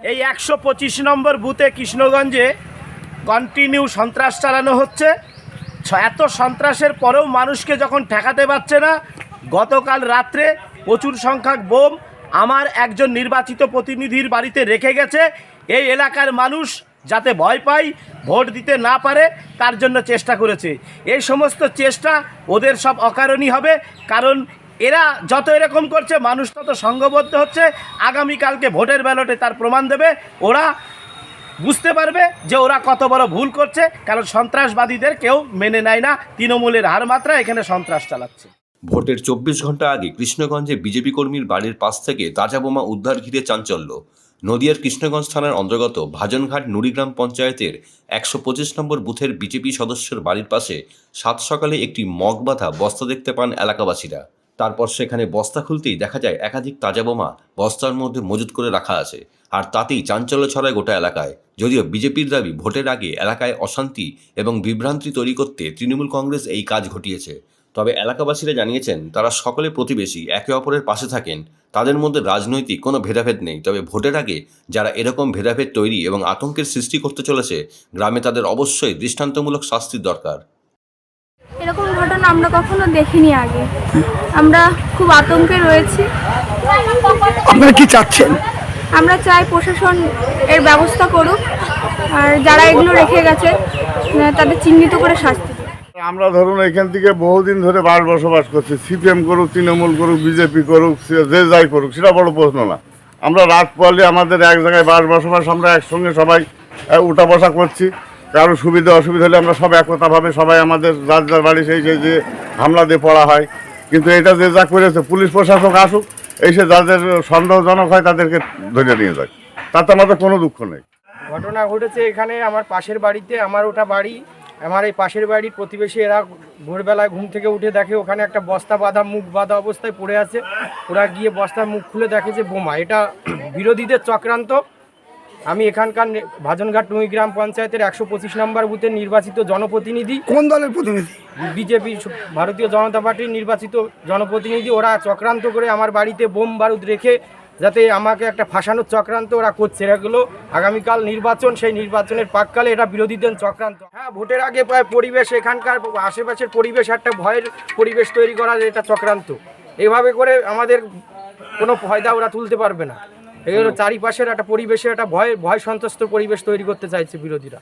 এই 125 নম্বর বুথে কৃষ্ণগঞ্জে কন্টিনিউ সন্ত্রাস চালানো হচ্ছে। এত সন্ত্রাসের পরেও মানুষকে যখন ঠেকাতে পারছে না, গতকাল রাত্রে প্রচুর সংখ্যক বোম আমার একজন নির্বাচিত প্রতিনিধির বাড়িতে রেখে গেছে। এই এলাকার মানুষ যাতে ভয় পায়, ভোট দিতে না পারে, তার জন্য চেষ্টা করেছে। এই সমস্ত চেষ্টা ওদের সব অকারণই হবে, কারণ এরা যত এরকম করছে মানুষ তত সংঘবদ্ধ হচ্ছে। আগামীকালকে ভোটের ব্যালটে তার প্রমাণ দেবে, ওরা বুঝতে পারবে যে ওরা কত বড় ভুল করছে, কারণ সন্ত্রাসবাদীদের কেউ মেনে নেয় না। তৃণমূলের হার মাত্রা এখানে সন্ত্রাস চালাচ্ছে। ভোটের 24 ঘন্টা আগে কৃষ্ণগঞ্জে বিজেপি কর্মীর বাড়ির পাশ থেকে তাজা বোমা উদ্ধার ঘিরে চাঞ্চল্য। নদিয়ার কৃষ্ণগঞ্জ থানার অন্তর্গত ভাজনঘাট নুড়িগ্রাম পঞ্চায়েতের 125 নম্বর বুথের বিজেপি সদস্যের বাড়ির পাশে সাত সকালে একটি মগ বাঁধা বস্তা দেখতে পান এলাকাবাসীরা। তারপর সেখানে বস্তা খুলতেই দেখা যায় একাধিক তাজা বোমা বস্তার মধ্যে মজুত করে রাখা আছে, আর তাতেই চাঞ্চল্য ছড়ায় গোটা এলাকায়। যদিও বিজেপির দাবি ভোটের আগে এলাকায় অশান্তি এবং বিভ্রান্তি তৈরি করতে তৃণমূল কংগ্রেস এই কাজ ঘটিয়েছে। তবে এলাকাবাসীরা জানিয়েছেন তারা সকলে প্রতিবেশী, একে অপরের পাশে থাকেন, তাদের মধ্যে রাজনৈতিক কোনো ভেদাভেদ নেই। তবে ভোটের আগে যারা এরকম ভেদাভেদ তৈরি এবং আতঙ্কের সৃষ্টি করতে চলেছে, গ্রামে তাদের অবশ্যই দৃষ্টান্তমূলক শাস্তির দরকার। এরকম ঘটনা আমরা কখনো দেখিনি আগে, আমরা খুব আতঙ্কে রয়েছি। আপনারা কি চাচ্ছেন? আমরা চাই প্রশাসন এর ব্যবস্থা করুক, আর যারা এগুলো রেখে গেছে তাদের চিহ্নিত করে শাস্তি দেয়। আমরা ধরুন এখান থেকে বহুদিন ধরে বসবাস করছি। সিপিএম করুক, তৃণমূল করুক, বিজেপি করুক, যে যাই করুক, সেটা বড় প্রশ্ন না। আমরা রাত পড়লে আমাদের এক জায়গায় বসবাস, আমরা একসঙ্গে সবাই উঠা বসা করছি। কারো সুবিধা অসুবিধা হলে আমরা সব একতাভাবে সবাই আমাদের যার যার বাড়ি সেই যে হামলা দিয়ে পড়া হয়। কিন্তু এটা যে যা করেছে, পুলিশ প্রশাসক আসুক, এসে যাদের সন্দেহজনক হয় তাদেরকে ধরে নিয়ে যায়, তাতে আমাদের কোনো দুঃখ নেই। ঘটনা ঘটেছে এখানে আমার পাশের বাড়িতে, আমার ওটা বাড়ি, আমার এই পাশের বাড়ির প্রতিবেশী এরা ভোরবেলায় ঘুম থেকে উঠে দেখে ওখানে একটা বস্তা বাঁধা, মুখ বাঁধা অবস্থায় পড়ে আছে। ওরা গিয়ে বস্তার মুখ খুলে দেখে যে বোমা। এটা বিরোধীদের চক্রান্ত। আমি এখানকার ভাজনঘাট নুড়িগ্রাম পঞ্চায়েতের 125 নম্বর বুথের নির্বাচিত জনপ্রতিনিধি। কোন দলের প্রতিনিধি? বিজেপি, ভারতীয় জনতা পার্টির নির্বাচিত জনপ্রতিনিধি। ওরা চক্রান্ত করে আমার বাড়িতে বোম বারুদ রেখে যাতে আমাকে একটা ফাঁসানোর চক্রান্ত ওরা করছে। এগুলো আগামীকাল নির্বাচন, সেই নির্বাচনের পাককালে এটা বিরোধীদের চক্রান্ত। হ্যাঁ, ভোটের আগে পরিবেশ, এখানকার আশেপাশের পরিবেশ একটা ভয়ের পরিবেশ তৈরি করার এটা চক্রান্ত। এইভাবে করে আমাদের কোনো ফায়দা ওরা তুলতে পারবে না। এগুলো চারিপাশের একটা পরিবেশে একটা ভয় সন্ত্রস্ত পরিবেশ তৈরি করতে চাইছে বিরোধীরা।